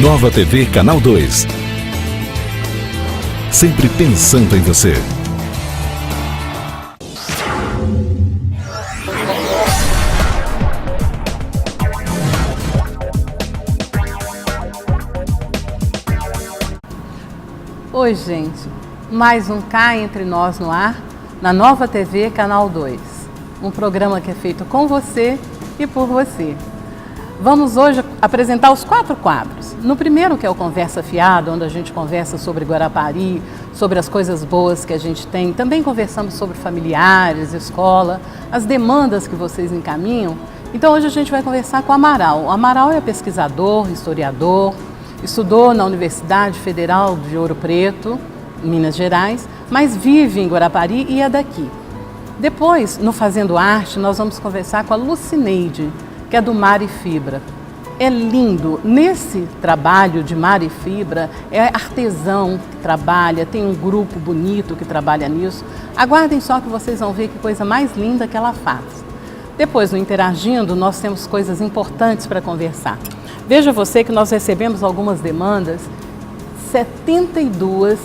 Nova TV Canal 2. Sempre pensando em você. Oi, gente. Mais um Cá Entre Nós no ar, na Nova TV Canal 2. Um programa que é feito com você e por você. Vamos hoje apresentar os 4 quadros. No primeiro, que é o Conversa Fiada, onde a gente conversa sobre Guarapari, sobre as coisas boas que a gente tem. Também conversamos sobre familiares, escola, as demandas que vocês encaminham. Então hoje a gente vai conversar com o Amaral. O Amaral é pesquisador, historiador, estudou na Universidade Federal de Ouro Preto, em Minas Gerais, mas vive em Guarapari e é daqui. Depois, no Fazendo Arte, nós vamos conversar com a Lucineide, que é do Mar e Fibra. É lindo. Nesse trabalho de Mar e Fibra, é artesão que trabalha, tem um grupo bonito que trabalha nisso. Aguardem só que vocês vão ver que coisa mais linda que ela faz. Depois, no Interagindo, nós temos coisas importantes para conversar. Veja você que nós recebemos algumas demandas, 72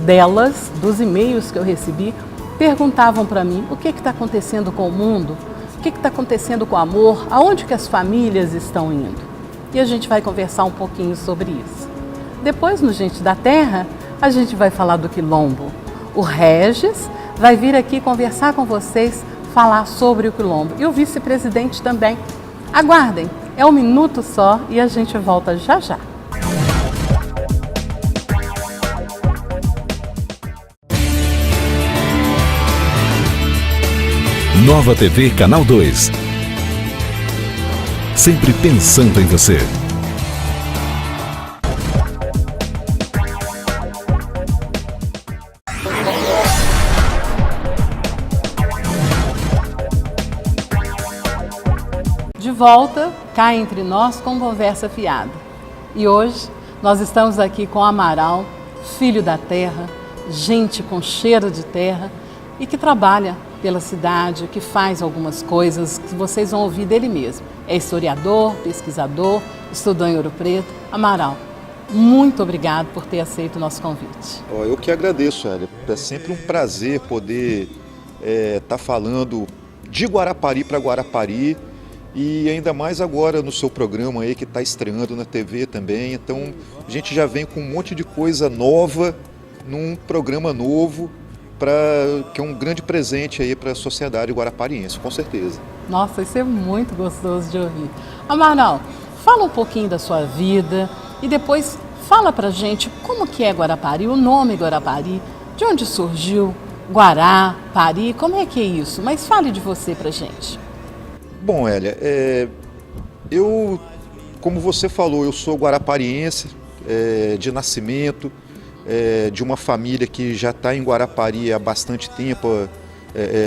delas, dos e-mails que eu recebi, perguntavam para mim o que está acontecendo com o mundo, o que está acontecendo com o amor, aonde que as famílias estão indo. E a gente vai conversar um pouquinho sobre isso. Depois, no Gente da Terra, a gente vai falar do Quilombo. O Regis vai vir aqui conversar com vocês, falar sobre o Quilombo. E o vice-presidente também. Aguardem, é um minuto só e a gente volta já já. Nova TV Canal 2. Sempre pensando em você. De volta, cá entre nós com Conversa Fiada. E hoje nós estamos aqui com Amaral, filho da terra, gente com cheiro de terra e que trabalha pela cidade, que faz algumas coisas que vocês vão ouvir dele mesmo. É historiador, pesquisador, estudou em Ouro Preto. Amaral, muito obrigado por ter aceito o nosso convite. Eu que agradeço, Hélia. É sempre um prazer poder estar falando de Guarapari para Guarapari e ainda mais agora no seu programa aí que está estreando na TV também. Então a gente já vem com um monte de coisa nova num programa novo, que é um grande presente aí para a sociedade guarapariense, com certeza. Nossa, isso é muito gostoso de ouvir. Amaral, fala um pouquinho da sua vida e depois fala pra gente como que é Guarapari, o nome Guarapari, de onde surgiu Guarapari, como é que é isso? Mas fale de você pra gente. Bom, Hélia, eu, como você falou, eu sou guarapariense de nascimento, de uma família que já está em Guarapari há bastante tempo.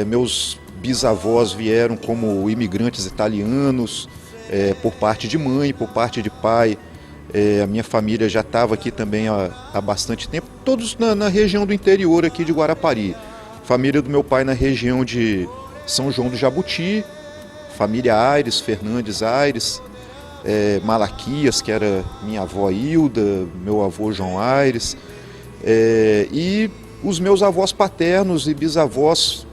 Meus bisavós vieram como imigrantes italianos, por parte de mãe, por parte de pai. A minha família já estava aqui também há bastante tempo, todos na região do interior aqui de Guarapari. Família do meu pai na região de São João do Jabuti, família Aires, Fernandes Aires, Malaquias, que era minha avó Hilda, meu avô João Aires. E os meus avós paternos e bisavós,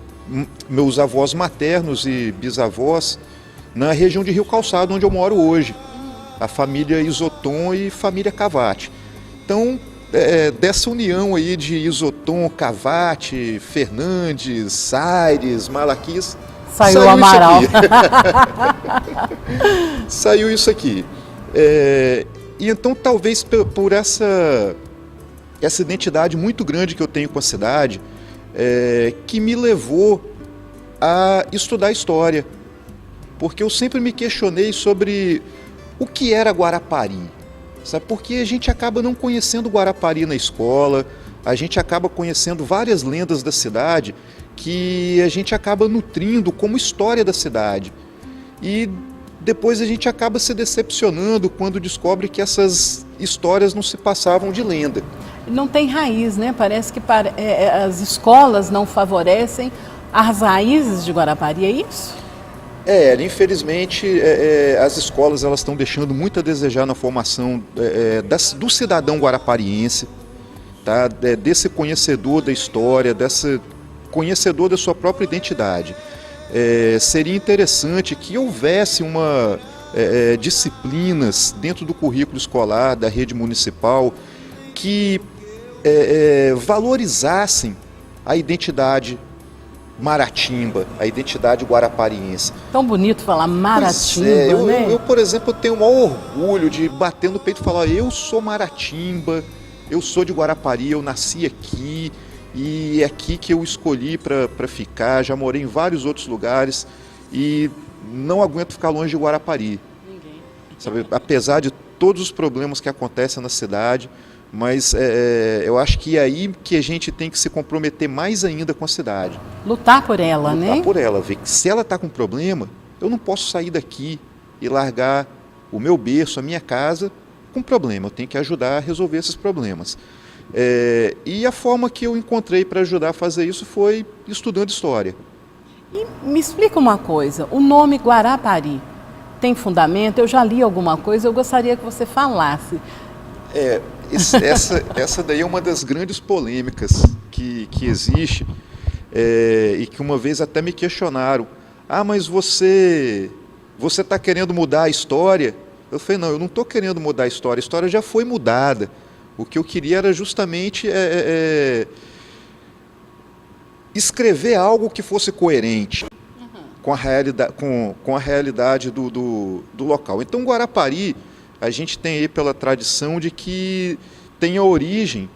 meus avós maternos e bisavós, na região de Rio Calçado, onde eu moro hoje, a família Isoton e família Cavati. Então, dessa união aí de Isoton, Cavati, Fernandes, Aires, Malaquias, saiu o Amaral. Saiu isso aqui. E então, talvez por essa identidade muito grande que eu tenho com a cidade, que me levou a estudar história, porque eu sempre me questionei sobre o que era Guarapari, sabe? Porque a gente acaba não conhecendo Guarapari na escola, a gente acaba conhecendo várias lendas da cidade que a gente acaba nutrindo como história da cidade, e depois a gente acaba se decepcionando quando descobre que essas histórias não se passavam de lenda. Não tem raiz, né? Parece que as escolas não favorecem as raízes de Guarapari, é isso? Infelizmente, as escolas elas estão deixando muito a desejar na formação do cidadão guarapariense, tá? Desse conhecedor da história, desse conhecedor da sua própria identidade. Seria interessante que houvesse disciplinas dentro do currículo escolar da rede municipal que valorizassem a identidade maratimba, a identidade guarapariense. Tão bonito falar maratimba, né? Eu, por exemplo, tenho o maior orgulho de bater no peito e falar: eu sou maratimba, eu sou de Guarapari, eu nasci aqui e é aqui que eu escolhi para ficar. Já morei em vários outros lugares e não aguento ficar longe de Guarapari. Sabe? Apesar de todos os problemas que acontecem na cidade, mas eu acho que é aí que a gente tem que se comprometer mais ainda com a cidade. Lutar por ela, né? Lutar por ela, ver que se ela está com problema, eu não posso sair daqui e largar o meu berço, a minha casa, com problema. Eu tenho que ajudar a resolver esses problemas. E a forma que eu encontrei para ajudar a fazer isso foi estudando história. E me explica uma coisa, o nome Guarapari tem fundamento? Eu já li alguma coisa, eu gostaria que você falasse. Essa daí é uma das grandes polêmicas que existe e que uma vez até me questionaram. Mas você está querendo mudar a história? Eu falei: não, eu não estou querendo mudar a história já foi mudada. O que eu queria era justamente escrever algo que fosse coerente com a realidade do local. Então, Guarapari, a gente tem aí pela tradição de que tem a origem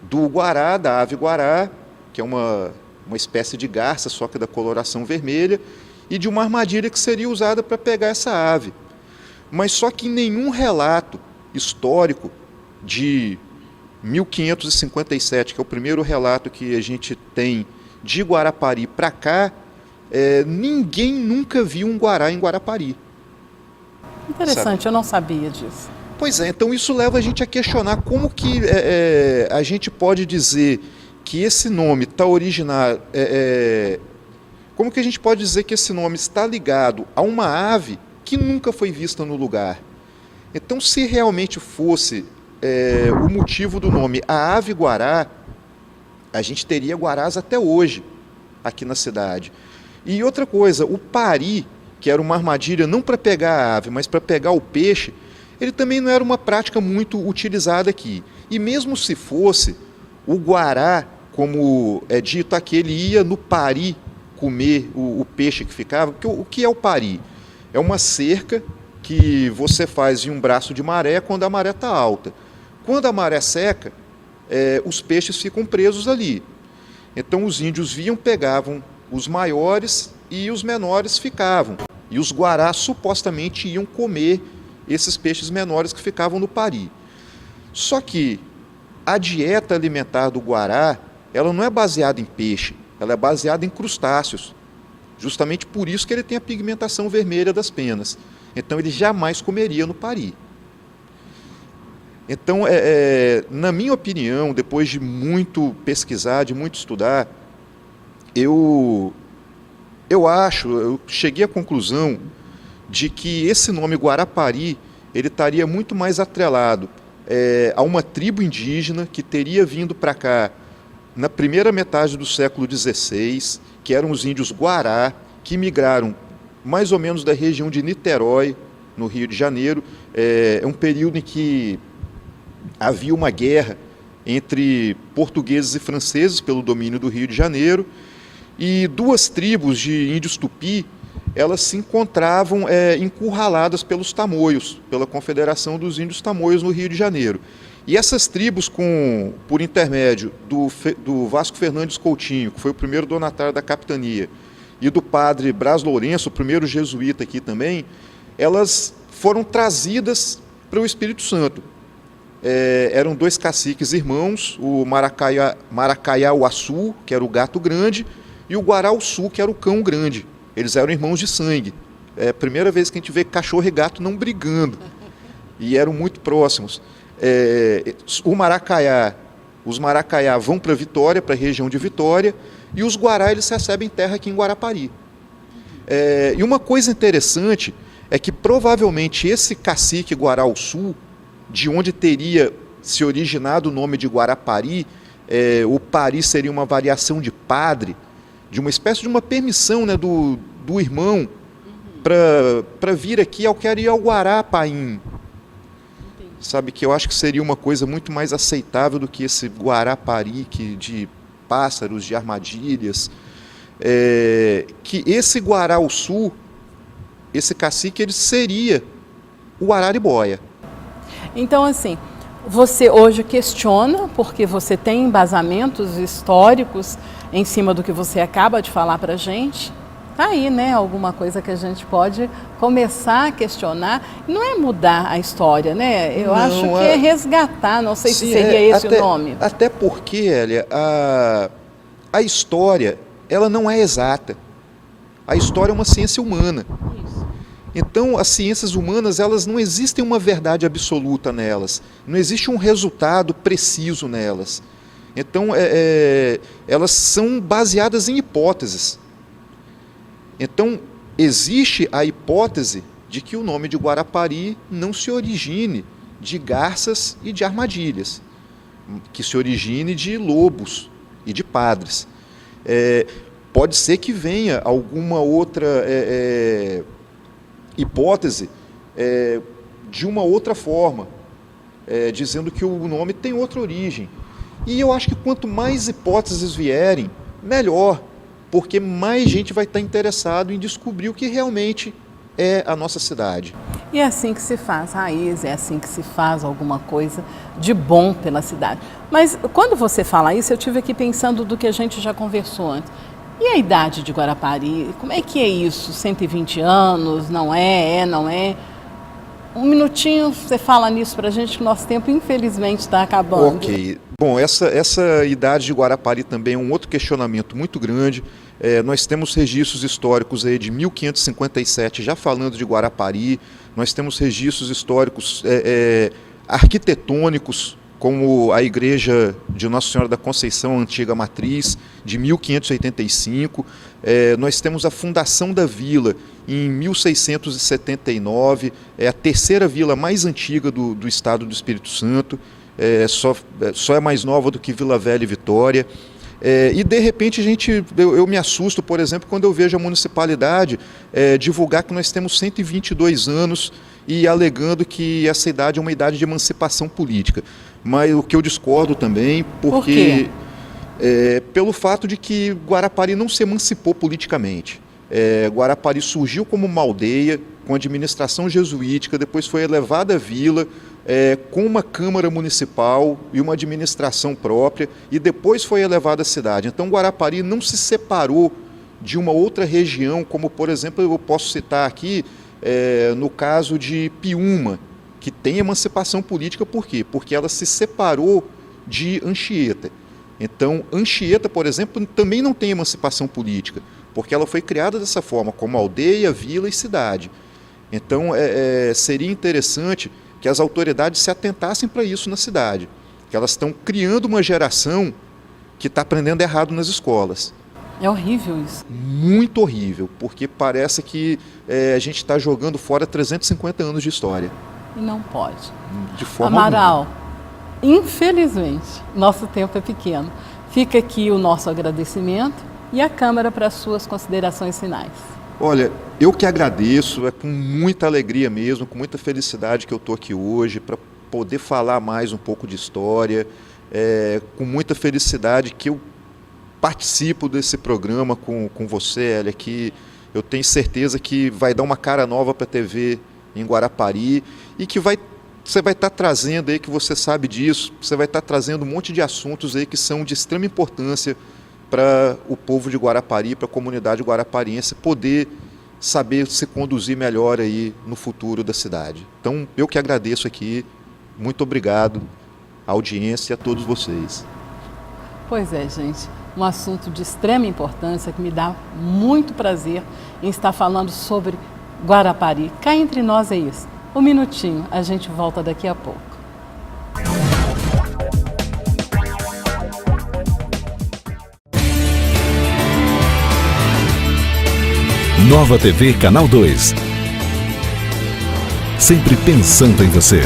do guará, da ave guará, que é uma espécie de garça, só que da coloração vermelha, e de uma armadilha que seria usada para pegar essa ave. Mas só que em nenhum relato histórico de 1557, que é o primeiro relato que a gente tem de Guarapari para cá, ninguém nunca viu um guará em Guarapari. Interessante, sabe? Eu não sabia disso. Pois é, então isso leva a gente a questionar como que a gente pode dizer que esse nome está originado, como que a gente pode dizer que esse nome está ligado a uma ave que nunca foi vista no lugar. Então, se realmente fosse o motivo do nome a ave guará, a gente teria guarás até hoje aqui na cidade. E outra coisa, o pari, que era uma armadilha não para pegar a ave, mas para pegar o peixe, ele também não era uma prática muito utilizada aqui. E mesmo se fosse, o guará, como é dito aqui, ele ia no pari comer o peixe que ficava. Porque o que é o pari? É uma cerca que você faz em um braço de maré quando a maré está alta. Quando a maré seca, os peixes ficam presos ali. Então os índios vinham, pegavam os maiores e os menores ficavam. E os guarás supostamente iam comer esses peixes menores que ficavam no pari. Só que a dieta alimentar do guará, ela não é baseada em peixe, ela é baseada em crustáceos. Justamente por isso que ele tem a pigmentação vermelha das penas. Então ele jamais comeria no pari. Então, na minha opinião, depois de muito pesquisar, de muito estudar, eu cheguei à conclusão de que esse nome Guarapari, ele estaria muito mais atrelado a uma tribo indígena que teria vindo para cá na primeira metade do século XVI, que eram os índios Guará, que migraram mais ou menos da região de Niterói, no Rio de Janeiro. É um período em que havia uma guerra entre portugueses e franceses pelo domínio do Rio de Janeiro, e duas tribos de índios tupi, elas se encontravam encurraladas pelos tamoios, pela Confederação dos Índios Tamoios no Rio de Janeiro. E essas tribos, por intermédio do Vasco Fernandes Coutinho, que foi o primeiro donatário da capitania, e do padre Brás Lourenço, o primeiro jesuíta aqui também, elas foram trazidas para o Espírito Santo. Eram dois caciques irmãos, o Maracaiá-Uaçu, que era o gato grande, e o Guará-Uçu, que era o cão grande. Eles eram irmãos de sangue. É a primeira vez que a gente vê cachorro e gato não brigando. E eram muito próximos. Os Maracaiá vão para Vitória, para a região de Vitória, e os Guará eles recebem terra aqui em Guarapari. E uma coisa interessante é que provavelmente esse cacique Guará-Sul, de onde teria se originado o nome de Guarapari, o Pari seria uma variação de padre, de uma espécie de uma permissão, né, do irmão para vir aqui ao Guarapaim. Sabe, que eu acho que seria uma coisa muito mais aceitável do que esse Guarapari de pássaros, de armadilhas. Que esse Guará-Sul, esse cacique, ele seria o Araribóia. Então, assim, você hoje questiona, porque você tem embasamentos históricos em cima do que você acaba de falar para a gente. Tá aí, né? Alguma coisa que a gente pode começar a questionar. Não é mudar a história, né? Eu acho que é resgatar, não sei se seria esse o nome. Até porque, Hélia, a história, ela não é exata. A história é uma ciência humana. Isso. Então, as ciências humanas, elas não existem uma verdade absoluta nelas. Não existe um resultado preciso nelas. Então, elas são baseadas em hipóteses. Então, existe a hipótese de que o nome de Guarapari não se origine de garças e de armadilhas, que se origine de lobos e de padres. Pode ser que venha alguma outra hipótese de uma outra forma, dizendo que o nome tem outra origem. E eu acho que quanto mais hipóteses vierem, melhor, porque mais gente vai estar interessado em descobrir o que realmente é a nossa cidade. E é assim que se faz raiz, é assim que se faz alguma coisa de bom pela cidade. Mas quando você fala isso, eu estive aqui pensando do que a gente já conversou antes. E a idade de Guarapari? Como é que é isso? 120 anos? Não é? Não é? Um minutinho, você fala nisso para a gente, que o nosso tempo, infelizmente, está acabando. Ok. Bom, essa idade de Guarapari também é um outro questionamento muito grande. Nós temos registros históricos aí de 1557, já falando de Guarapari. Nós temos registros históricos arquitetônicos, como a igreja de Nossa Senhora da Conceição, a antiga matriz, de 1585. Nós temos a fundação da vila em 1679, é a terceira vila mais antiga do estado do Espírito Santo, só é mais nova do que Vila Velha e Vitória. E de repente eu me assusto, por exemplo, quando eu vejo a municipalidade divulgar que nós temos 122 anos e alegando que essa idade é uma idade de emancipação política. Mas o que eu discordo também, porque pelo fato de que Guarapari não se emancipou politicamente. Guarapari surgiu como uma aldeia com administração jesuítica, depois foi elevada a vila, com uma Câmara Municipal e uma administração própria, e depois foi elevada à cidade. Então Guarapari não se separou de uma outra região, como por exemplo eu posso citar aqui, no caso de Piúma, que tem emancipação política. Por quê? Porque ela se separou de Anchieta. Então Anchieta, por exemplo, também não tem emancipação política, porque ela foi criada dessa forma, como aldeia, vila e cidade. Então seria interessante que as autoridades se atentassem para isso na cidade, que elas estão criando uma geração que está aprendendo errado nas escolas. É horrível isso. Muito horrível, porque parece que a gente está jogando fora 350 anos de história. E não pode. De forma Amaral, infelizmente, nosso tempo é pequeno. Fica aqui o nosso agradecimento e a Câmara para as suas considerações finais. Olha, eu que agradeço, com muita alegria mesmo, com muita felicidade que eu estou aqui hoje para poder falar mais um pouco de história, com muita felicidade que eu participo desse programa com você, Hélia, que eu tenho certeza que vai dar uma cara nova para a TV em Guarapari e que você vai estar trazendo aí, que você sabe disso, você vai estar trazendo um monte de assuntos aí que são de extrema importância para o povo de Guarapari, para a comunidade guarapariense poder saber se conduzir melhor aí no futuro da cidade. Então, eu que agradeço aqui, muito obrigado à audiência e a todos vocês. Pois é, gente, um assunto de extrema importância que me dá muito prazer em estar falando sobre Guarapari. Cá entre nós é isso. Um minutinho, a gente volta daqui a pouco. Nova TV Canal 2. Sempre pensando em você.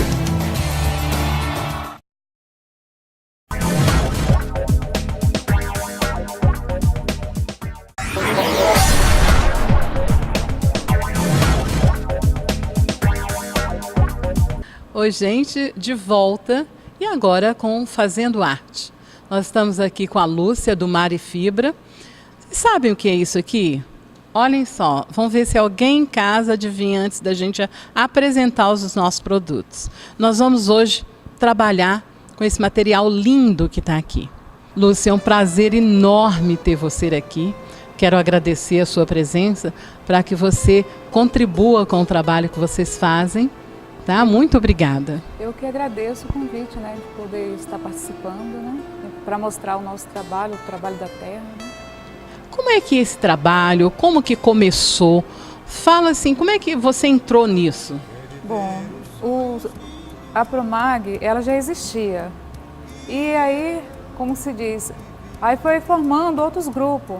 Oi, gente, de volta e agora com Fazendo Arte. Nós estamos aqui com a Lúcia do Mar e Fibra. Vocês sabem o que é isso aqui? Olhem só, vamos ver se alguém em casa adivinha antes da gente apresentar os nossos produtos. Nós vamos hoje trabalhar com esse material lindo que está aqui. Lúcia, é um prazer enorme ter você aqui. Quero agradecer a sua presença para que você contribua com o trabalho que vocês fazem. Tá? Muito obrigada. Eu que agradeço o convite, né, de poder estar participando, né, para mostrar o nosso trabalho, o trabalho da terra. Né? Como é que esse trabalho, como que começou? Fala assim, como é que você entrou nisso? Bom, a Promag, ela já existia. E aí, como se diz, aí foi formando outros grupos.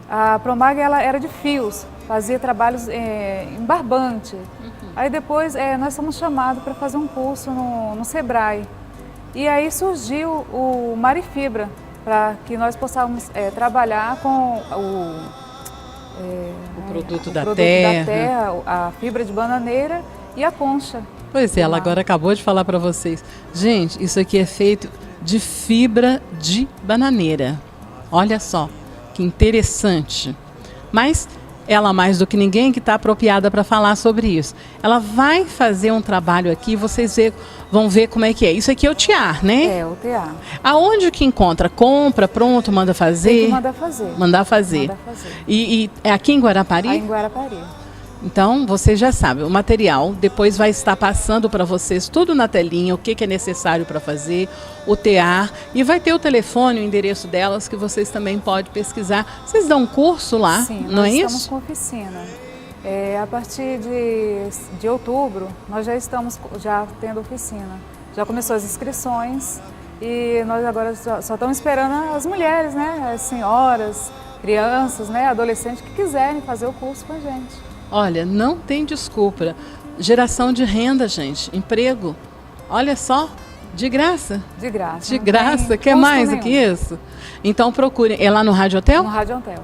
A Promag, ela era de fios, fazia trabalhos em barbante. Aí depois nós fomos chamados para fazer um curso no Sebrae. E aí surgiu o Mar e Fibra, para que nós possamos trabalhar com o produto da terra, terra, a fibra de bananeira e a concha. Pois é, ela agora acabou de falar para vocês. Gente, isso aqui é feito de fibra de bananeira. Olha só, que interessante. Mas ela, mais do que ninguém, que está apropriada para falar sobre isso. Ela vai fazer um trabalho aqui, vocês vão ver como é que é. Isso aqui é o tiar, né? É, o tiar. Aonde que encontra? Compra, pronto, manda fazer? Tem que mandar fazer. Mandar fazer. Mandar fazer. E é aqui em Guarapari? Aí em Guarapari. Então, vocês já sabem, o material depois vai estar passando para vocês tudo na telinha, o que é necessário para fazer, o tear, e vai ter o telefone, o endereço delas, que vocês também podem pesquisar. Vocês dão um curso lá, Sim, não é isso? Nós estamos com oficina. A partir de outubro, nós já estamos tendo oficina. Já começou as inscrições e nós agora só estamos esperando as mulheres, né, as senhoras, crianças, né, adolescentes que quiserem fazer o curso com a gente. Olha, não tem desculpa. Geração de renda, gente. Emprego. Olha só, de graça. De graça. De graça. Quer mais do que isso? Então procurem. É lá no Rádio Hotel? No Rádio Hotel.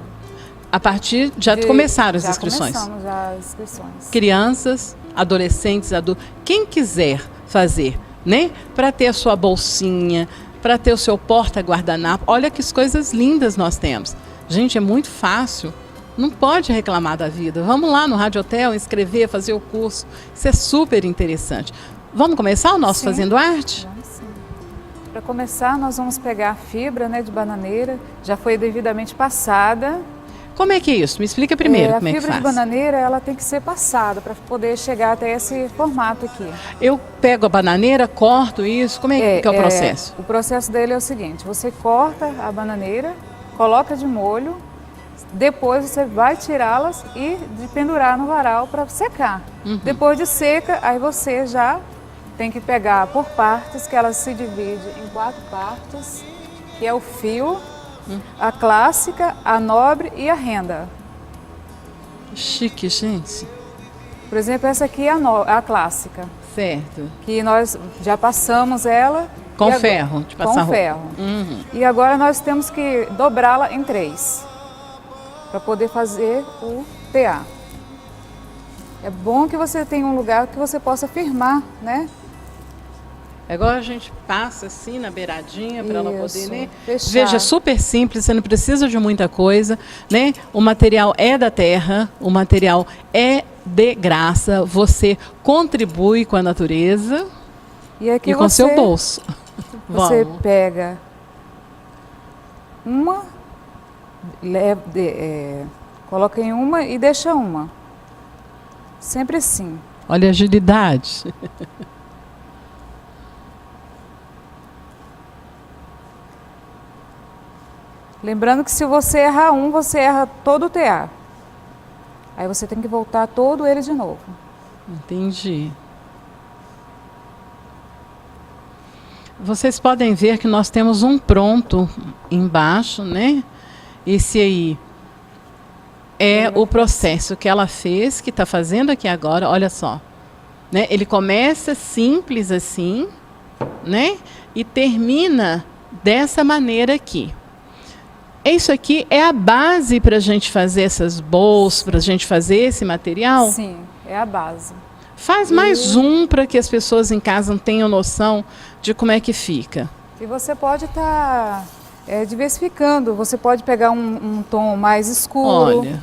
A partir, já começaram as inscrições? Já começamos já as inscrições. Crianças, adolescentes, adultos. Quem quiser fazer, né? Para ter a sua bolsinha, para ter o seu porta-guardanapo. Olha que coisas lindas nós temos. Gente, é muito fácil. Não pode reclamar da vida. Vamos lá no Rádio Hotel, inscrever, fazer o curso. Isso é super interessante. Vamos começar o nosso Fazendo Arte? Vamos sim. Para começar, nós vamos pegar a fibra, né, de bananeira. Já foi devidamente passada. Como é que é isso? Me explica primeiro como é que faz. A fibra de bananeira, ela tem que ser passada para poder chegar até esse formato aqui. Eu pego a bananeira, corto isso. Como é que é o processo? O processo dele é o seguinte. Você corta a bananeira, coloca de molho. Depois você vai tirá-las e pendurar no varal para secar. Depois de seca, aí você já tem que pegar por partes, que elas se dividem em 4 partes, que é o fio, a clássica, a nobre e a renda. Chique, gente. Por exemplo, essa aqui é a clássica. Certo. Que nós já passamos ela. Com ferro, de passar roupa. Com ferro. E agora nós temos que dobrá-la em 3. Para poder fazer o tear. É bom que você tenha um lugar que você possa firmar, né? Agora a gente passa assim na beiradinha para ela poder, né? Fechar. Veja, super simples, você não precisa de muita coisa, né? O material é da terra, o material é de graça, você contribui com a natureza e com seu bolso. Você pega uma, coloca em uma e deixa uma. Sempre assim. Olha a agilidade. Lembrando que se você errar um, você erra todo o tear. Aí você tem que voltar todo ele de novo. Entendi. Vocês podem ver que nós temos um pronto embaixo, né? Esse aí é o processo que ela fez, que está fazendo aqui agora, olha só. Né? Ele começa simples assim, né? E termina dessa maneira aqui. Isso aqui é a base para a gente fazer essas bolsas, para a gente fazer esse material? Sim, é a base. Faz mais um para que as pessoas em casa tenham noção de como é que fica. E você pode estar diversificando. Você pode pegar um tom mais escuro, Olha,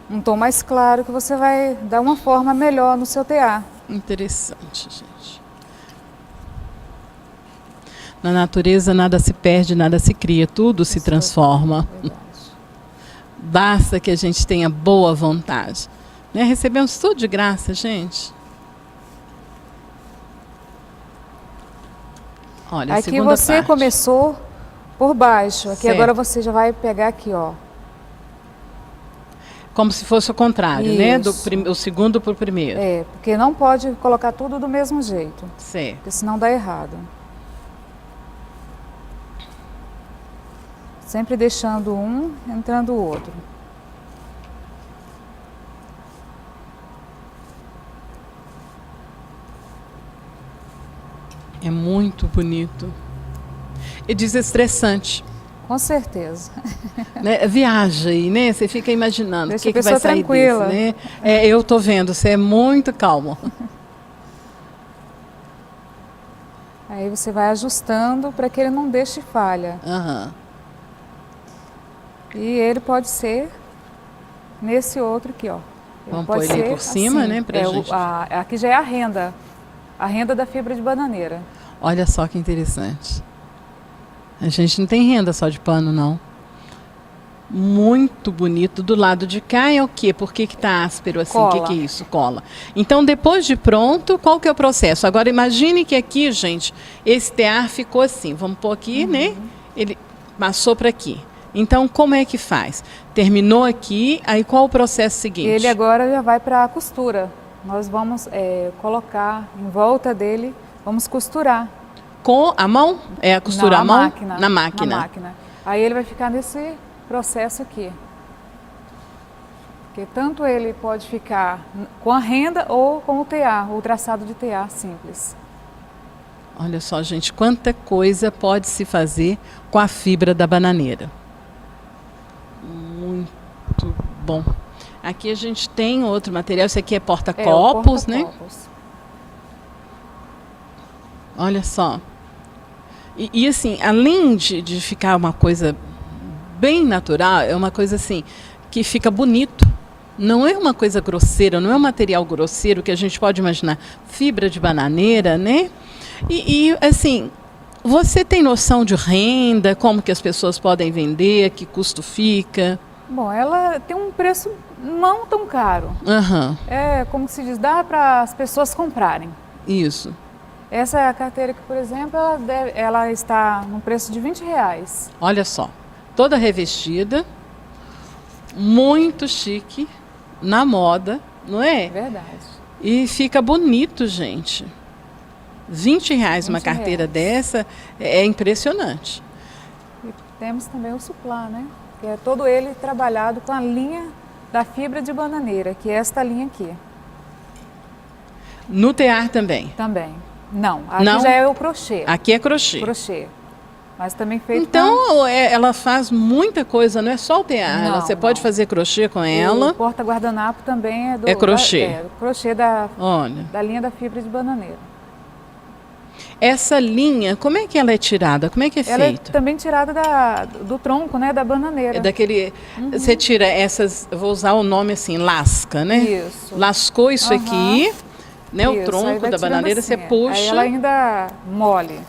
um tom mais claro, que você vai dar uma forma melhor no seu tear. interessante, gente. Na natureza nada se perde, nada se cria, tudo se transforma. Verdade. Basta que a gente tenha boa vontade. Né? Recebemos tudo de graça, gente. Olha, a Aqui segunda você parte. começou por baixo. Aqui Certo. agora você já vai pegar aqui, ó. Como se fosse o contrário, né? Isso. O segundo para o primeiro. É, porque não pode colocar tudo do mesmo jeito, Certo. porque senão dá errado. Sempre deixando um, entrando o outro. É muito bonito. E desestressante. Com certeza. Né? Viaja aí, né? Você fica imaginando Deixa o que a vai pessoa sair tranquila. desse, né? Eu tô vendo, você é muito calmo. Aí você vai ajustando para que ele não deixe falha. Aham. E ele pode ser nesse outro aqui, ó. Ele Vamos pode pôr ele ser por cima, né, pra gente. Aqui já é a renda da fibra de bananeira. Olha só que interessante. A gente não tem renda só de pano, não. Muito bonito. Do lado de cá é o quê? Por que tá áspero assim? O Cola. que é isso? Cola. Então, depois de pronto, qual que é o processo? Agora, imagine que aqui, gente, esse tear ficou assim. Vamos pôr aqui, né? Ele passou para aqui. Então, como é que faz? Terminou aqui, aí qual o processo seguinte? Ele agora já vai para a costura. Nós vamos colocar em volta dele, vamos costurar. Com a mão? É a costura Não, à mão? máquina, Na máquina. Na máquina. Aí ele vai ficar nesse processo aqui. Porque tanto ele pode ficar com a renda ou com o tear, o traçado de tear simples. Olha só, gente, quanta coisa pode se fazer com a fibra da bananeira. Muito bom. Aqui a gente tem outro material, esse aqui é É, o porta-copos, né? porta-copos. Olha só. E assim, além de ficar uma coisa bem natural, é uma coisa assim, que fica bonito. Não é uma coisa grosseira, não é um material grosseiro que a gente pode imaginar. Fibra de bananeira, né? E assim, você tem noção de renda, como que as pessoas podem vender, que custo fica? Bom, ela tem um preço não tão caro. Aham, É, como se diz, dá para as pessoas comprarem. isso. Essa carteira aqui, por exemplo, ela está no preço de R$20. Olha só, toda revestida, muito chique, na moda, não é? Verdade. E fica bonito, gente. R$20 uma carteira dessa é impressionante. E temos também o suplá, né? Que é todo ele trabalhado com a linha da fibra de bananeira, que é esta linha aqui. No tear também. Também. Não, aqui Não? já é o crochê. Aqui é crochê. Crochê. Mas também feito Então, ela faz muita coisa, não é só o tear. Não, Você pode não. fazer crochê com com ela. o porta-guardanapo também é do... É crochê. Crochê da Olha, linha da fibra de bananeira. essa linha, como é que ela é tirada? Como é que é Ela é feita? também tirada do tronco, né, da bananeira. É daquele. Você tira essas, eu vou usar o nome assim, lasca, né? Isso. Lascou isso Aham. aqui, né? O Isso, aí tronco vai da tirando bananeira, assim, você puxa. Aí ela ainda mole.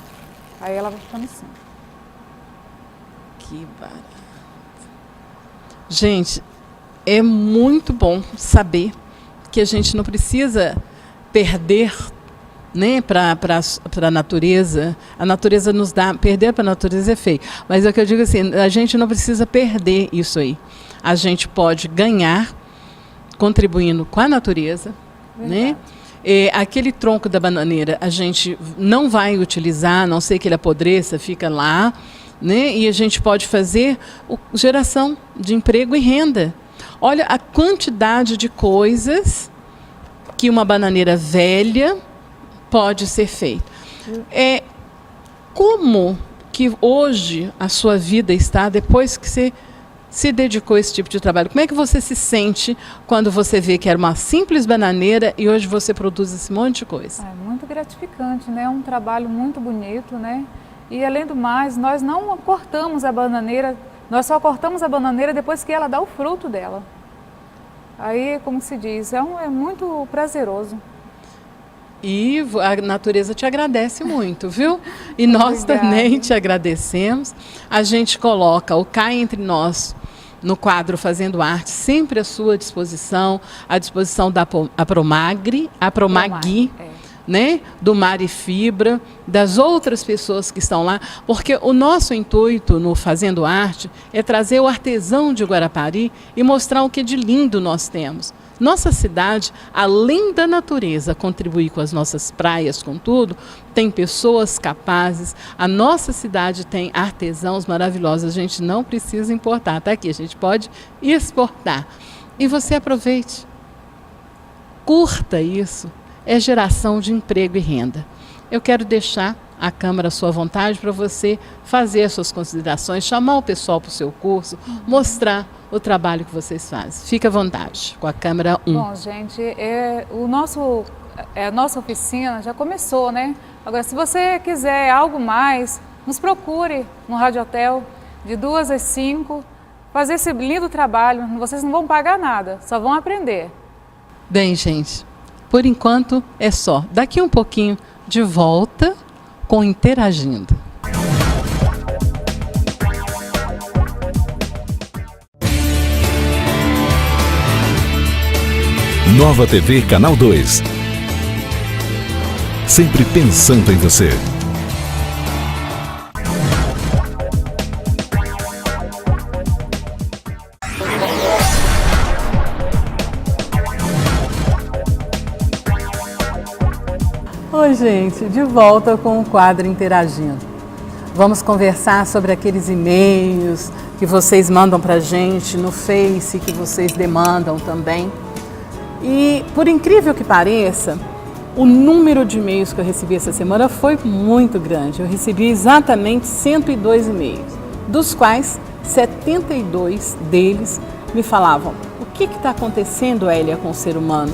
Aí ela vai ficando assim. Que barato. Gente, é muito bom saber que a gente não precisa perder, né, para a natureza. A natureza nos dá. Perder para a natureza é feio. Mas é o que eu digo assim: a gente não precisa perder isso aí. A gente pode ganhar contribuindo com a natureza, né? Aquele tronco da bananeira a gente não vai utilizar, a não sei que ele apodreça, fica lá, né? E a gente pode fazer geração de emprego e renda. Olha a quantidade de coisas que uma bananeira velha pode ser feita. Como que hoje a sua vida está depois que você se dedicou a esse tipo de trabalho? Como é que você se sente quando você vê que era uma simples bananeira e hoje você produz esse monte de coisa? É muito gratificante, né? É um trabalho muito bonito, né? E além do mais, nós não cortamos a bananeira, nós só cortamos a bananeira depois que ela dá o fruto dela. Aí, como se diz, é muito prazeroso. E a natureza te agradece muito, viu? E nós também te agradecemos. A gente coloca o Cá Entre Nós no quadro Fazendo Arte, sempre à sua disposição, à disposição da Apromag, né? Do Mar e Fibra, das outras pessoas que estão lá, porque o nosso intuito no Fazendo Arte é trazer o artesão de Guarapari e mostrar o que de lindo nós temos. Nossa cidade, além da natureza contribuir com as nossas praias, com tudo, tem pessoas capazes. A nossa cidade tem artesãos maravilhosos. A gente não precisa importar, está aqui, a gente pode exportar. E você aproveite, curta isso, é geração de emprego e renda. Eu quero deixar a Câmara à sua vontade para você fazer as suas considerações, chamar o pessoal para o seu curso, mostrar o trabalho que vocês fazem. Fique à vontade com a Câmara 1. Bom, gente, a nossa oficina já começou, né? Agora, se você quiser algo mais, nos procure no Rádio Hotel, de 2 às 5, fazer esse lindo trabalho. Vocês não vão pagar nada, só vão aprender. Bem, gente, por enquanto é só. Daqui um pouquinho, de volta com Interagindo. Nova TV Canal 2. Sempre pensando em você. Oi, gente, de volta com o quadro Interagindo. Vamos conversar sobre aqueles e-mails que vocês mandam para a gente, no Face, que vocês demandam também. E, por incrível que pareça, o número de e-mails que eu recebi essa semana foi muito grande. Eu recebi exatamente 102 e-mails, dos quais 72 deles me falavam: o que está acontecendo, Hélia, com o ser humano?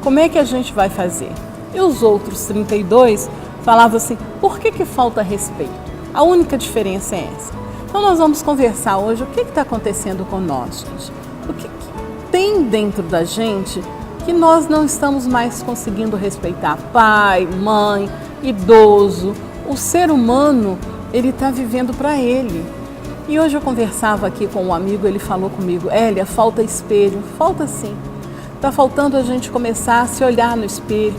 Como é que a gente vai fazer? E os outros 32 falavam assim: por que falta respeito? A única diferença é essa. Então nós vamos conversar hoje o que está acontecendo com nós, gente. O que tem dentro da gente que nós não estamos mais conseguindo respeitar? Pai, mãe, idoso, o ser humano, ele está vivendo para ele. E hoje eu conversava aqui com um amigo, ele falou comigo: Hélia, falta espelho. Falta sim. Está faltando a gente começar a se olhar no espelho,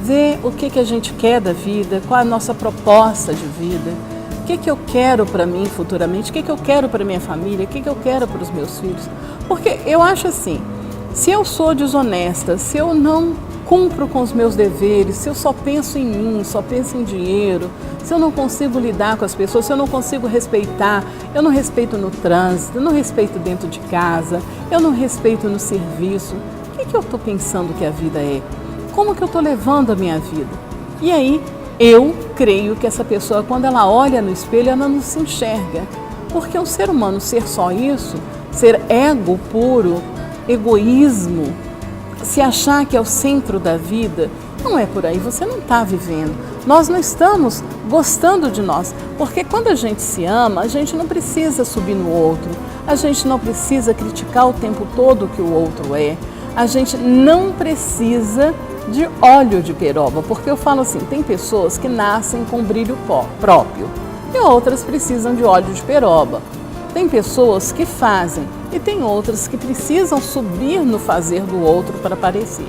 ver o que a gente quer da vida, qual a nossa proposta de vida, o que eu quero para mim futuramente, o que eu quero para minha família, o que eu quero para os meus filhos. Porque eu acho assim, se eu sou desonesta, se eu não cumpro com os meus deveres, se eu só penso em mim, só penso em dinheiro, se eu não consigo lidar com as pessoas, se eu não consigo respeitar, eu não respeito no trânsito, eu não respeito dentro de casa, eu não respeito no serviço, o que eu estou pensando que a vida é? Como que eu estou levando a minha vida? E aí, eu creio que essa pessoa, quando ela olha no espelho, ela não se enxerga. Porque um ser humano ser só isso, ser ego puro, egoísmo, se achar que é o centro da vida, não é por aí, você não está vivendo. Nós não estamos gostando de nós, porque quando a gente se ama, a gente não precisa subir no outro, a gente não precisa criticar o tempo todo o que o outro é, a gente não precisa de óleo de peroba, porque eu falo assim, tem pessoas que nascem com brilho próprio e outras precisam de óleo de peroba. Tem pessoas que fazem e tem outras que precisam subir no fazer do outro para aparecer.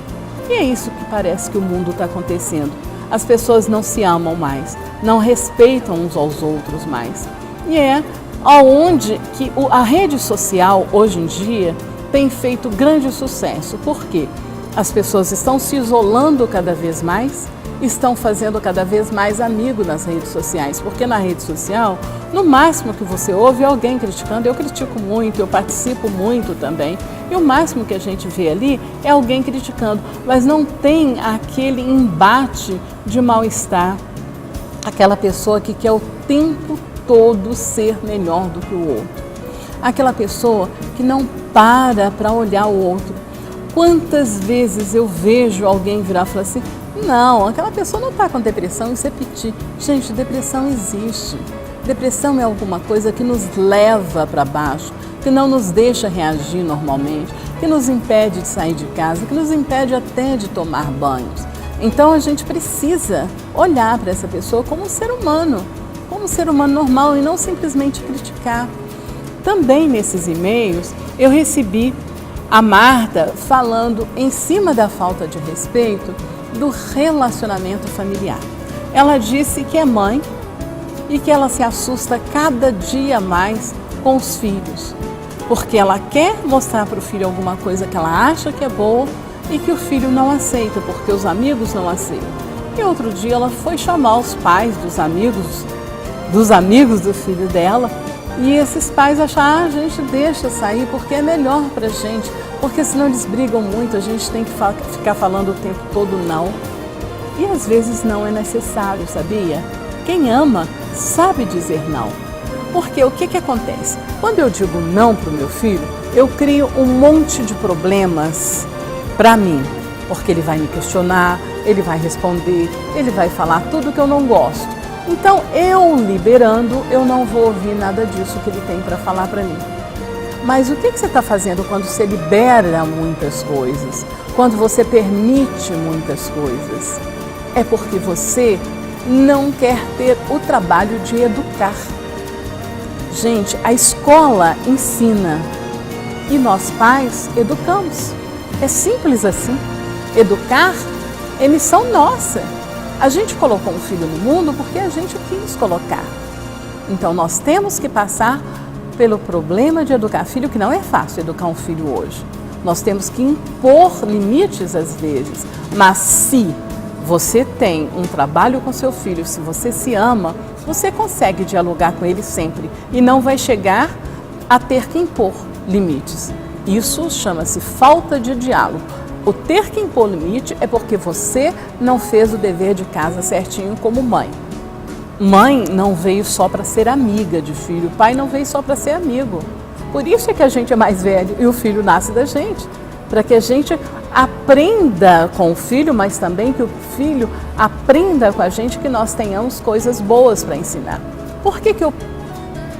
E é isso que parece que o mundo está acontecendo. As pessoas não se amam mais, não respeitam uns aos outros mais. E é aonde que a rede social, hoje em dia, tem feito grande sucesso. Por quê? As pessoas estão se isolando cada vez mais, estão fazendo cada vez mais amigo nas redes sociais, porque na rede social, no máximo que você ouve é alguém criticando. Eu critico muito, eu participo muito também, e o máximo que a gente vê ali é alguém criticando, mas não tem aquele embate de mal-estar, aquela pessoa que quer o tempo todo ser melhor do que o outro, aquela pessoa que não para olhar o outro. Quantas vezes eu vejo alguém virar e falar assim: não, aquela pessoa não está com depressão, isso é piti. Gente, depressão existe. Depressão é alguma coisa que nos leva para baixo, que não nos deixa reagir normalmente, que nos impede de sair de casa, que nos impede até de tomar banhos. Então a gente precisa olhar para essa pessoa como um ser humano normal, e não simplesmente criticar. Também nesses e-mails eu recebi a Marta falando em cima da falta de respeito do relacionamento familiar. Ela disse que é mãe e que ela se assusta cada dia mais com os filhos, porque ela quer mostrar para o filho alguma coisa que ela acha que é boa e que o filho não aceita, porque os amigos não aceitam. E outro dia ela foi chamar os pais dos amigos do filho dela, e esses pais acharam: a gente deixa sair porque é melhor pra gente, porque senão eles brigam muito, a gente tem que ficar falando o tempo todo não. E às vezes não é necessário, sabia? Quem ama sabe dizer não. Porque o que acontece? Quando eu digo não pro meu filho, eu crio um monte de problemas para mim, porque ele vai me questionar, ele vai responder, ele vai falar tudo que eu não gosto. Então, eu liberando, eu não vou ouvir nada disso que ele tem para falar para mim. Mas o que você está fazendo quando você libera muitas coisas? Quando você permite muitas coisas? É porque você não quer ter o trabalho de educar. Gente, a escola ensina e nós pais educamos. É simples assim. Educar é missão nossa. A gente colocou um filho no mundo porque a gente quis colocar. Então nós temos que passar pelo problema de educar filho, que não é fácil educar um filho hoje. Nós temos que impor limites às vezes, mas se você tem um trabalho com seu filho, se você se ama, você consegue dialogar com ele sempre e não vai chegar a ter que impor limites. Isso chama-se falta de diálogo. O ter que impor limite é porque você não fez o dever de casa certinho como mãe. Mãe não veio só para ser amiga de filho, pai não veio só para ser amigo. Por isso é que a gente é mais velho e o filho nasce da gente. Para que a gente aprenda com o filho, mas também que o filho aprenda com a gente, que nós tenhamos coisas boas para ensinar. Por que eu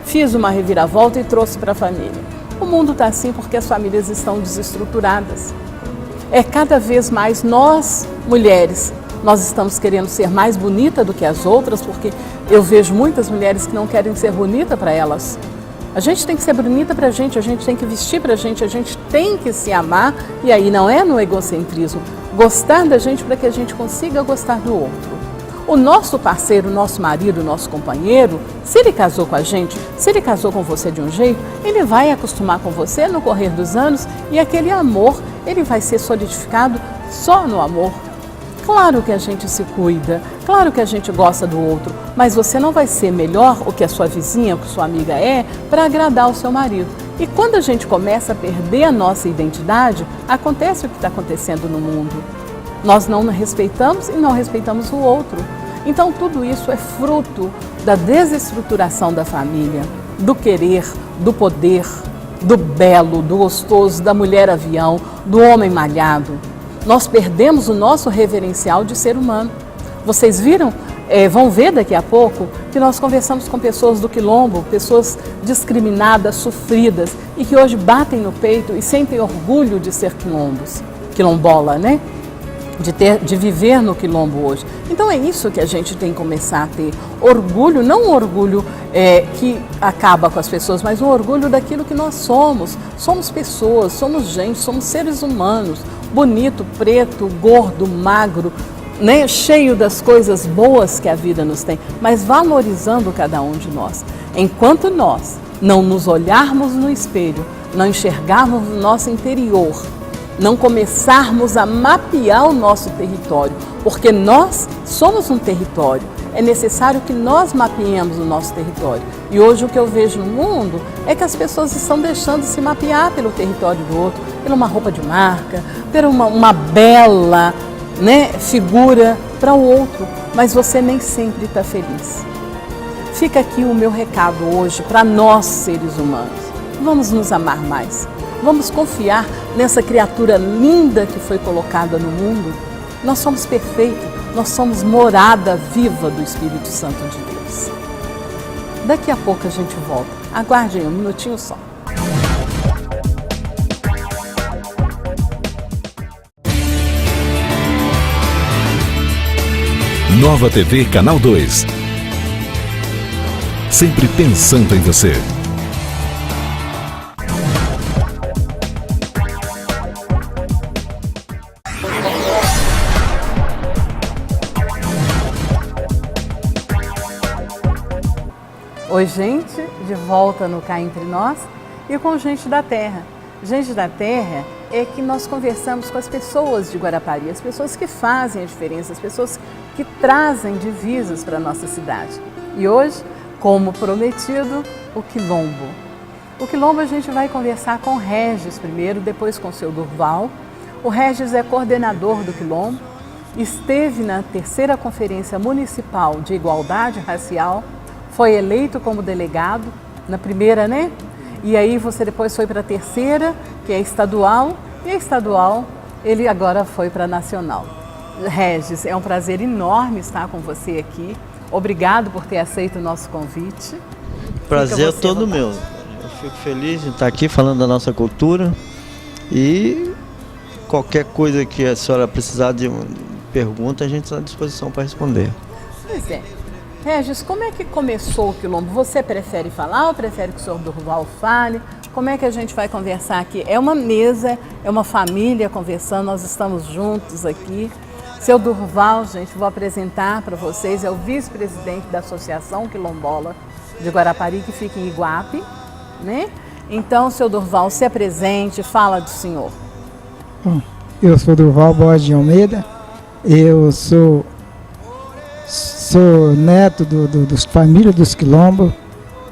fiz uma reviravolta e trouxe para a família? O mundo está assim porque as famílias estão desestruturadas. É cada vez mais nós, mulheres, nós estamos querendo ser mais bonita do que as outras, porque eu vejo muitas mulheres que não querem ser bonita para elas. A gente tem que ser bonita para a gente tem que vestir para a gente tem que se amar, e aí não é no egocentrismo, gostar da gente para que a gente consiga gostar do outro. O nosso parceiro, o nosso marido, o nosso companheiro, se ele casou com a gente, se ele casou com você de um jeito, ele vai acostumar com você no correr dos anos, e aquele amor, ele vai ser solidificado só no amor. Claro que a gente se cuida, claro que a gente gosta do outro, mas você não vai ser melhor o que a sua vizinha, o que a sua amiga é, para agradar o seu marido. E quando a gente começa a perder a nossa identidade, acontece o que está acontecendo no mundo. Nós não respeitamos e não respeitamos o outro. Então tudo isso é fruto da desestruturação da família, do querer, do poder, do belo, do gostoso, da mulher avião, do homem malhado. Nós perdemos o nosso reverencial de ser humano. Vocês viram, vão ver daqui a pouco, que nós conversamos com pessoas do quilombo, pessoas discriminadas, sofridas, e que hoje batem no peito e sentem orgulho de ser quilombola, né? De viver no quilombo hoje. Então é isso que a gente tem que começar a ter orgulho, não um orgulho que acaba com as pessoas, mas um orgulho daquilo que nós somos. Somos pessoas, somos gente, somos seres humanos, bonito, preto, gordo, magro, né? Cheio das coisas boas que a vida nos tem, mas valorizando cada um de nós. Enquanto nós não nos olharmos no espelho, não enxergarmos o nosso interior, não começarmos a mapear o nosso território, porque nós somos um território. É necessário que nós mapeemos o nosso território. E hoje o que eu vejo no mundo é que as pessoas estão deixando de se mapear pelo território do outro, por uma roupa de marca, por uma bela, né, figura para o outro, mas você nem sempre está feliz. Fica aqui o meu recado hoje para nós, seres humanos. Vamos nos amar mais. Vamos confiar nessa criatura linda que foi colocada no mundo. Nós somos perfeitos, nós somos morada viva do Espírito Santo de Deus. Daqui a pouco a gente volta. Aguarde aí um minutinho só. Nova TV Canal 2. Sempre pensando em você. Oi, gente, de volta no Cá Entre Nós e com Gente da Terra. Gente da Terra é que nós conversamos com as pessoas de Guarapari, as pessoas que fazem a diferença, as pessoas que trazem divisas para a nossa cidade. E hoje, como prometido, o Quilombo. O Quilombo a gente vai conversar com o Regis primeiro, depois com o seu Durval. O Regis é coordenador do Quilombo, esteve na 3ª Conferência Municipal de Igualdade Racial, foi eleito como delegado na primeira, né? E aí você depois foi para a 3ª, que é estadual, e a estadual ele agora foi para a nacional. Regis, é um prazer enorme estar com você aqui. Obrigado por ter aceito o nosso convite. Prazer é todo meu. Eu fico feliz de estar aqui falando da nossa cultura e qualquer coisa que a senhora precisar de pergunta, a gente está à disposição para responder. Pois é. Regis, como é que começou o Quilombo? Você prefere falar ou prefere que o senhor Durval fale? Como é que a gente vai conversar aqui? É uma mesa, é uma família conversando, nós estamos juntos aqui. Seu Durval, gente, vou apresentar para vocês, é o vice-presidente da Associação Quilombola de Guarapari, que fica em Iguape, né? Então, seu Durval, se apresente, fala do senhor. Bom, eu sou Durval Borges de Almeida, eu sou neto dos famílias dos Quilombos,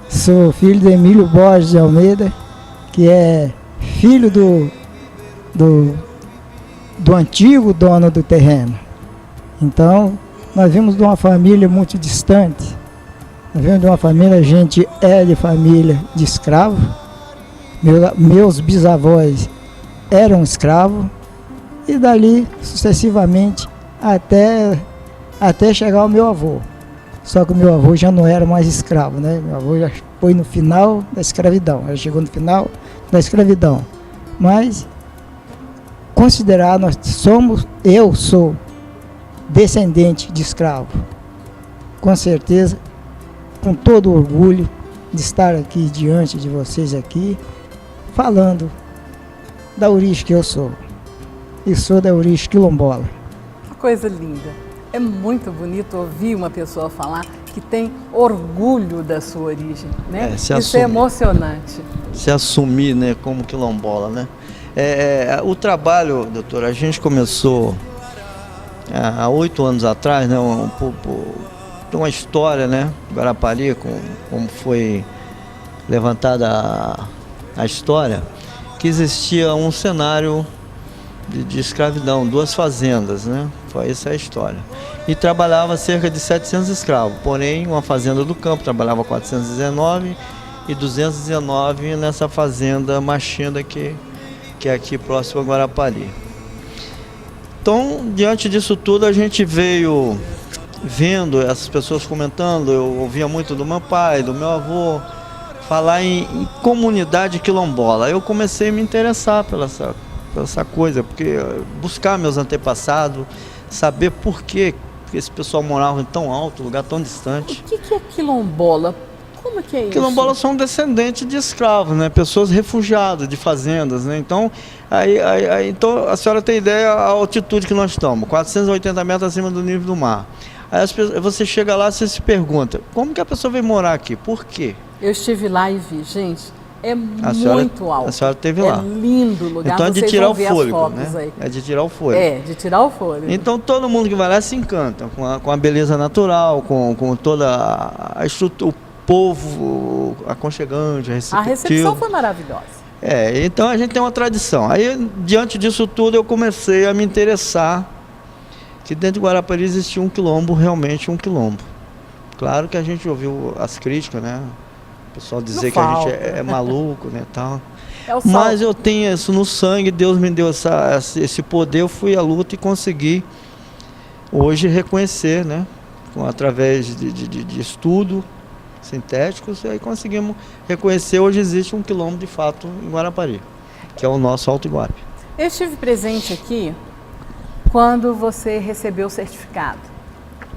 sou filho de Emílio Borges de Almeida, que é filho do antigo dono do terreno. Então, nós vimos de uma família muito distante, nós vimos de uma família, a gente é de família de escravo, meus bisavós eram escravos, e dali sucessivamente até chegar ao meu avô. Só que o meu avô já não era mais escravo, né? Meu avô já foi no final da escravidão, já chegou no final da escravidão. Mas, considerar, eu sou descendente de escravo. Com certeza, com todo orgulho de estar aqui diante de vocês aqui, falando da origem que eu sou. E sou da origem quilombola. Que coisa linda. É muito bonito ouvir uma pessoa falar que tem orgulho da sua origem, né? Isso é emocionante. Se assumir, né, como quilombola, né? O trabalho, doutora, a gente começou há 8 anos atrás, né? Tem uma história, né? Guarapari, como foi levantada a história, que existia um cenário de escravidão, 2 fazendas, né? Foi essa a história. E trabalhava cerca de 700 escravos, porém uma fazenda do campo trabalhava 419 e 219 nessa fazenda Machinda que é aqui próximo a Guarapari. Então, diante disso tudo, a gente veio vendo essas pessoas comentando, eu ouvia muito do meu pai, do meu avô, falar em comunidade quilombola. Eu comecei a me interessar pela essa coisa, porque buscar meus antepassados, saber por que esse pessoal morava em tão alto, lugar tão distante. O que é quilombola? Como que é isso? Quilombolas são descendentes de escravos, né? Pessoas refugiadas de fazendas, né? Então, então a senhora tem ideia a altitude que nós estamos, 480 metros acima do nível do mar. Aí você chega lá e você se pergunta, como que a pessoa veio morar aqui? Por quê? Eu estive lá e vi, gente, é senhora, muito alto. A senhora esteve lá. É lindo o lugar. Então é de Vocês tirar vão o ver as fôlego, fotos né? aí. É de tirar o fôlego. É, de tirar o fôlego. Então todo mundo que vai lá se encanta com a beleza natural, com toda a estrutura, o povo aconchegante, A receptivo. recepção foi maravilhosa. Então a gente tem uma tradição. Aí, diante disso tudo, eu comecei a me interessar que dentro de Guarapari existia um quilombo, realmente um quilombo. Claro que a gente ouviu as críticas, né? O pessoal dizer que a gente é maluco, né, tal. É o Mas eu tenho isso no sangue, Deus me deu esse poder, eu fui à luta e consegui hoje reconhecer, né? Através de estudo sintéticos, e aí conseguimos reconhecer, hoje existe um quilombo de fato em Guarapari, que é o nosso Alto Iguape. Eu estive presente aqui quando você recebeu o certificado.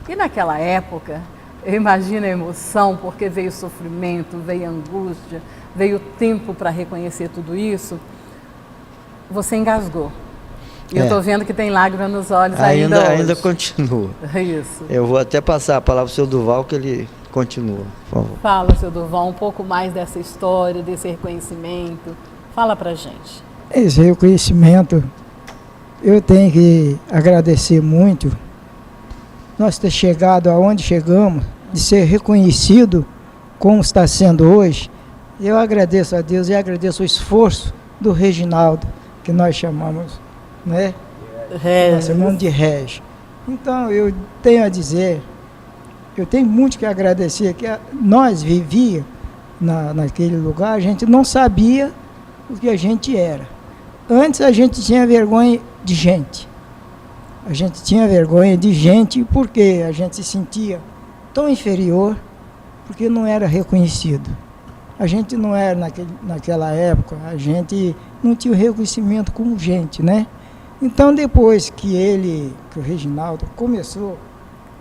E naquela época, eu imagino a emoção, porque veio sofrimento, veio angústia, veio tempo para reconhecer tudo isso. Você engasgou. E eu estou vendo que tem lágrima nos olhos ainda hoje. Ainda continua. Isso. Eu vou até passar a palavra para o seu Duval, que ele continua, por favor. Fala, seu Duval, um pouco mais dessa história, desse reconhecimento. Fala pra gente. Esse reconhecimento, eu tenho que agradecer muito nós ter chegado aonde chegamos, de ser reconhecido como está sendo hoje. Eu agradeço a Deus e agradeço o esforço do Reginaldo, que nós chamamos, né? Nós chamamos de Regi. Então, eu tenho a dizer, eu tenho muito que agradecer, que nós vivíamos naquele lugar, a gente não sabia o que a gente era. Antes a gente tinha vergonha de gente. A gente tinha vergonha de gente porque a gente se sentia tão inferior, porque não era reconhecido. A gente não era, naquela época, a gente não tinha o reconhecimento como gente, né? Então, depois que o Reginaldo começou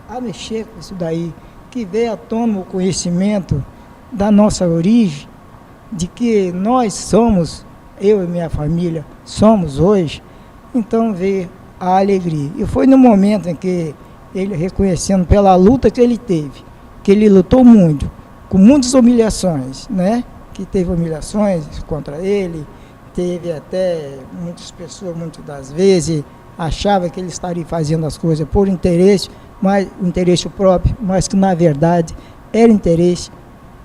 a mexer com isso daí, que veio à tona o conhecimento da nossa origem, de que nós somos, eu e minha família, somos hoje, então veio a alegria. E foi no momento em que ele, reconhecendo pela luta que ele teve, que ele lutou muito, com muitas humilhações, né? Que teve humilhações contra ele, teve até muitas pessoas, muitas das vezes, achavam que ele estaria fazendo as coisas por interesse, mas interesse próprio, mas que na verdade era interesse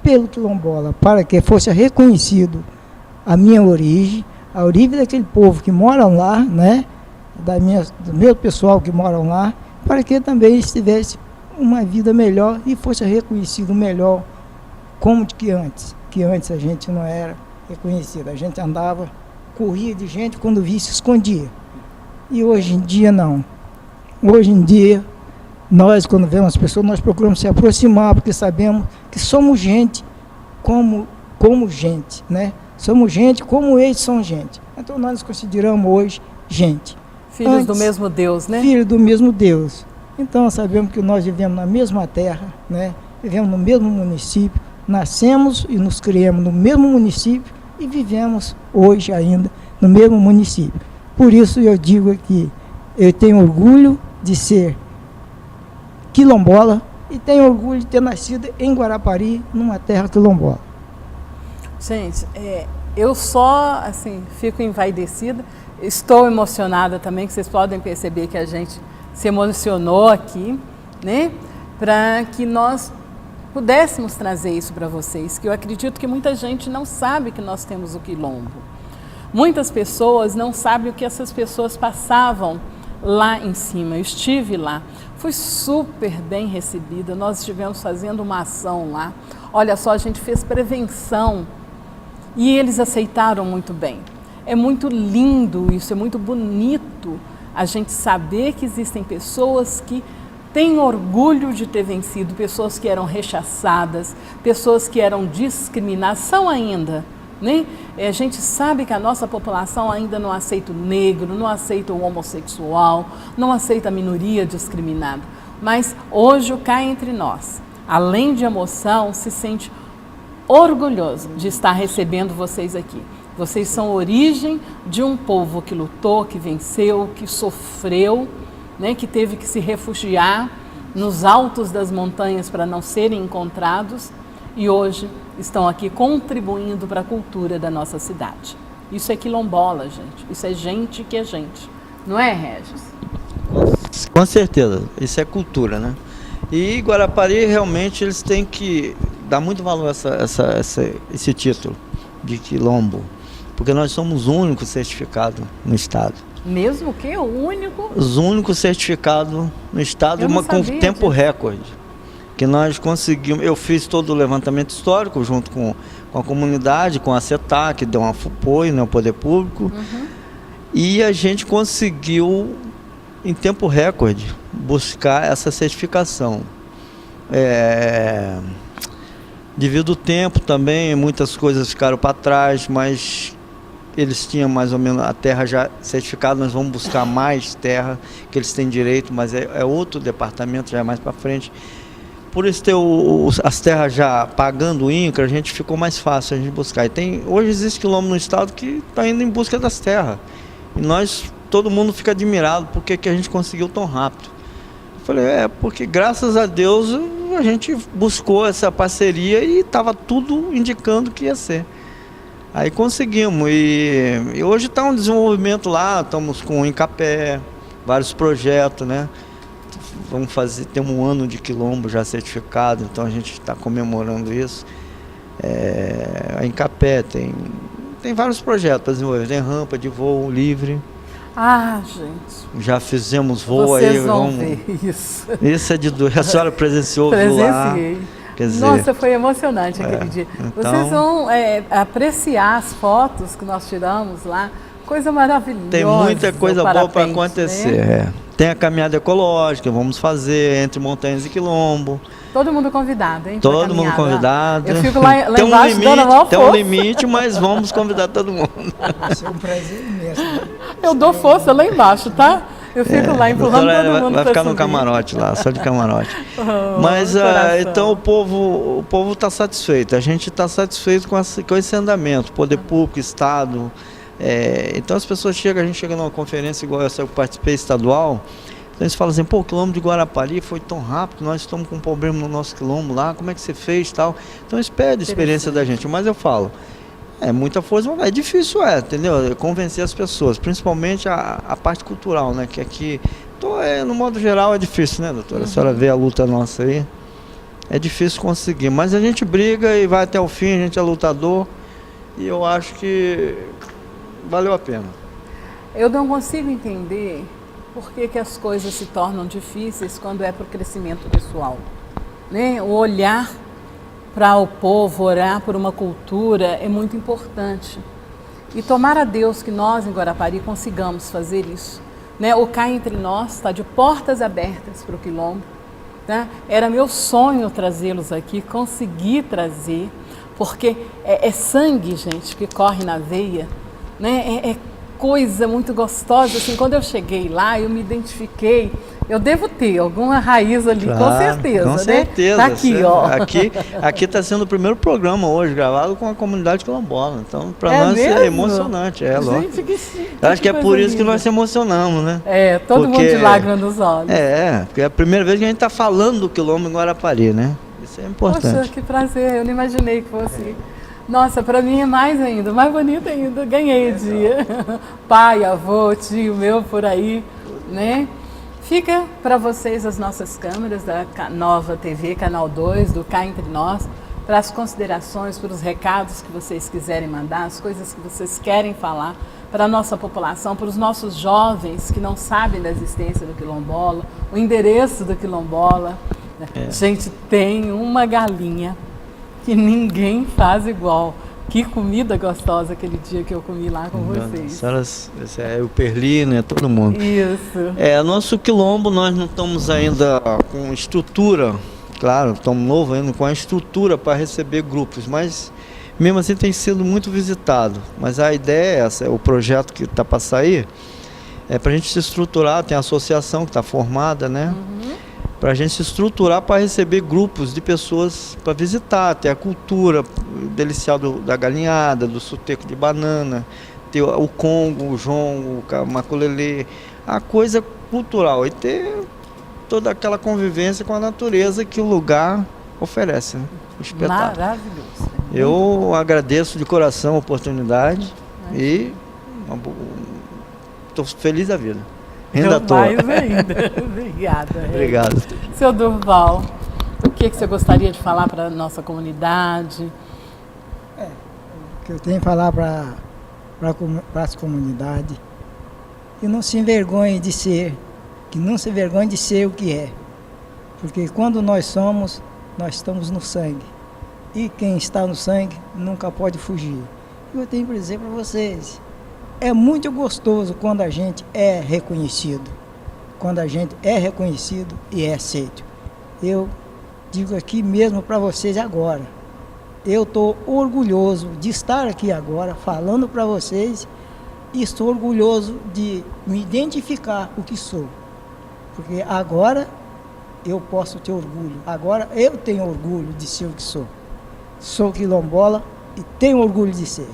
pelo quilombola, para que fosse reconhecido a minha origem, a origem daquele povo que moram lá, né? Do meu pessoal que moram lá, para que também eles tivessem uma vida melhor e fosse reconhecido melhor como que antes a gente não era reconhecido, a gente andava, corria de gente, quando via se escondia, e hoje em dia não. Hoje em dia nós, quando vemos as pessoas, nós procuramos se aproximar, porque sabemos que somos gente como gente, né? Somos gente como eles são gente, então nós nos consideramos hoje gente. Filhos do mesmo Deus, né? Filhos do mesmo Deus. Então sabemos que nós vivemos na mesma terra, né? Vivemos no mesmo município, nascemos e nos criamos no mesmo município e vivemos hoje ainda no mesmo município. Por isso eu digo aqui, eu tenho orgulho de ser quilombola e tenho orgulho de ter nascido em Guarapari, numa terra quilombola. Gente, eu só, assim, fico envaidecida. Estou emocionada também, que vocês podem perceber que a gente se emocionou aqui, né? Para que nós pudéssemos trazer isso para vocês, que eu acredito que muita gente não sabe que nós temos o quilombo. Muitas pessoas não sabem o que essas pessoas passavam lá em cima. Eu estive lá, fui super bem recebida, nós estivemos fazendo uma ação lá. Olha só, a gente fez prevenção e eles aceitaram muito bem. É muito lindo isso, é muito bonito a gente saber que existem pessoas que têm orgulho de ter vencido, pessoas que eram rechaçadas, pessoas que eram discriminadas, são ainda, né? A gente sabe que a nossa população ainda não aceita o negro, não aceita o homossexual, não aceita a minoria discriminada, mas hoje o cá entre nós, além de emoção, se sente orgulhoso de estar recebendo vocês aqui. Vocês são origem de um povo que lutou, que venceu, que sofreu, né, que teve que se refugiar nos altos das montanhas para não serem encontrados. e hoje estão aqui contribuindo para a cultura da nossa cidade. Isso é quilombola, gente. Isso é gente que é gente. Não é, Regis? Com certeza, isso é cultura, né? E Guarapari realmente eles têm que dar muito valor a esse título de quilombo, porque nós somos o único certificado no estado. Mesmo que o único? Os únicos certificados no estado com tempo recorde. Que nós conseguimos, eu fiz todo o levantamento histórico junto com a comunidade, com a CETA, que deu um apoio, né, o Poder Público, e a gente conseguiu, em tempo recorde, buscar essa certificação. Devido ao tempo também, muitas coisas ficaram para trás, mas eles tinham mais ou menos a terra já certificada. Nós vamos buscar mais terra, que eles têm direito, mas é outro departamento, já é mais para frente. Por isso ter as terras já pagando o INCRA, a gente ficou mais fácil a gente buscar. E hoje existe quilombo no estado que está indo em busca das terras. E todo mundo fica admirado porque que a gente conseguiu tão rápido. Eu falei, porque graças a Deus a gente buscou essa parceria e estava tudo indicando que ia ser. Aí conseguimos, e hoje está um desenvolvimento lá, estamos com o Incapé, vários projetos, né? Temos um ano de quilombo já certificado, então a gente está comemorando isso. A Incapé tem vários projetos para desenvolver, tem rampa de voo livre. Ah, gente. Já fizemos voo. Vocês aí. Vão ver isso. Isso é a senhora presenciou, viu lá? Quer dizer, nossa, foi emocionante aquele dia. Então, vocês vão apreciar as fotos que nós tiramos lá. Coisa maravilhosa. Tem muita coisa boa para acontecer. Né? Tem a caminhada ecológica, vamos fazer entre montanhas e quilombo. Todo mundo convidado, hein? Todo mundo convidado. Eu fico lá embaixo dando a maior força. Tem um limite, mas vamos convidar todo mundo. Vai ser um prazer imenso. Eu dou força lá embaixo, tá? Eu fico lá empurrando todo mundo. Vai ficar no camarote lá, só de camarote. Mas então o povo está satisfeito. A gente está satisfeito com esse andamento. Poder Público, Estado. Então as pessoas chegam, a gente chega numa conferência igual essa que eu participei estadual. Então eles falam assim, o quilombo de Guarapari foi tão rápido, nós estamos com um problema no nosso quilombo lá, como é que você fez e tal. Então eles pedem a experiência da gente, mas eu falo, muita força, é difícil, entendeu? Convencer as pessoas, principalmente a parte cultural, né? Que aqui, no modo geral é difícil, né, doutora? A senhora vê a luta nossa aí, é difícil conseguir, mas a gente briga e vai até o fim, a gente é lutador, e eu acho que valeu a pena. Eu não consigo entender por que as coisas se tornam difíceis quando é para o crescimento pessoal, né? O olhar para o povo, orar por uma cultura é muito importante. E tomara a Deus que nós em Guarapari consigamos fazer isso, né? O Cá Entre Nós está de portas abertas para o quilombo, né? Era meu sonho trazê-los aqui, conseguir trazer, porque é sangue, gente, que corre na veia, né? É coisa muito gostosa, assim, quando eu cheguei lá, eu me identifiquei, eu devo ter alguma raiz ali, claro, com certeza, com certeza, né? Tá aqui, ó. Aqui está sendo o primeiro programa hoje, gravado com a comunidade quilombola, então para nós mesmo? é emocionante, lógico. Gente, eu acho que é por isso linda. Que nós se emocionamos, né? Todo mundo de lágrimas nos olhos. Porque é a primeira vez que a gente está falando do quilombo em Guarapari, né? Isso é importante. Poxa, que prazer, eu não imaginei que fosse... Nossa, para mim é mais ainda, mais bonito ainda, ganhei o dia. Pai, avô, tio meu por aí, né? Fica para vocês as nossas câmeras da Nova TV, Canal 2, do Cá Entre Nós, para as considerações, para os recados que vocês quiserem mandar, as coisas que vocês querem falar para a nossa população, para os nossos jovens que não sabem da existência do quilombola, o endereço do quilombola. Gente, tem uma galinha que ninguém faz igual. Que comida gostosa aquele dia que eu comi lá com vocês. Senhoras, o Perli, né? Todo mundo. Isso. Nosso quilombo, nós não estamos ainda com estrutura, claro, estamos novos ainda, com a estrutura para receber grupos, mas mesmo assim tem sido muito visitado. Mas a ideia é essa, o projeto que está para sair, é para a gente se estruturar, tem a associação que está formada, né? Para a gente se estruturar para receber grupos de pessoas para visitar, ter a cultura delicial da galinhada, do suteco de banana, ter o congo, o jongo, o maculelê, a coisa cultural, e ter toda aquela convivência com a natureza que o lugar oferece, né? espetáculo. Maravilhoso. Eu agradeço de coração a oportunidade e estou feliz da vida. Ainda estou. Mais ainda. Obrigada. Obrigado. Seu Durval, o que você gostaria de falar para a nossa comunidade? O que eu tenho a falar para as comunidades, que não se envergonhe de ser, que não se envergonhe de ser o que é. Porque quando nós somos, nós estamos no sangue. E quem está no sangue nunca pode fugir. E eu tenho para dizer para vocês, é muito gostoso quando a gente é reconhecido. Quando a gente é reconhecido e é aceito. Eu digo aqui mesmo para vocês agora, eu estou orgulhoso de estar aqui agora falando para vocês e estou orgulhoso de me identificar o que sou. Porque agora eu posso ter orgulho. Agora eu tenho orgulho de ser o que sou. Sou quilombola e tenho orgulho de ser.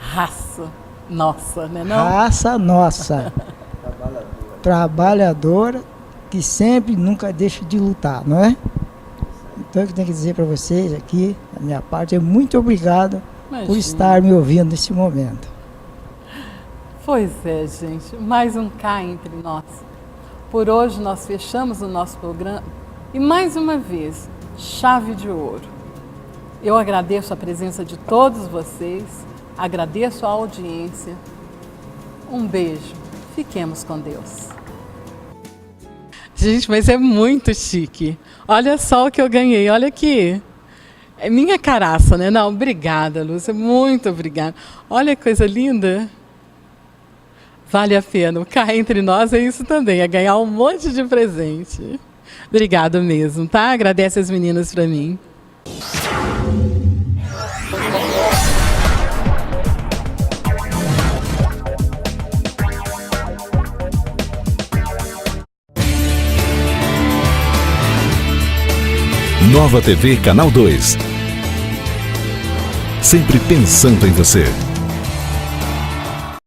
Raça nossa, né não? Raça nossa. Trabalhadora que sempre nunca deixa de lutar, não é? Então o que eu tenho que dizer para vocês aqui, da minha parte, é muito obrigado por estar me ouvindo nesse momento. Pois é, gente, mais um cá entre nós. Por hoje nós fechamos o nosso programa e mais uma vez, chave de ouro. Eu agradeço a presença de todos vocês, agradeço a audiência. Um beijo, fiquemos com Deus. Gente, mas é muito chique. Olha só o que eu ganhei, olha aqui. É minha caraça, né? Não, obrigada, Lúcia, muito obrigada. Olha que coisa linda. Vale a pena. O cá entre nós é isso também, é ganhar um monte de presente. Obrigada mesmo, tá? Agradece as meninas para mim. Nova TV Canal 2. Sempre pensando em você.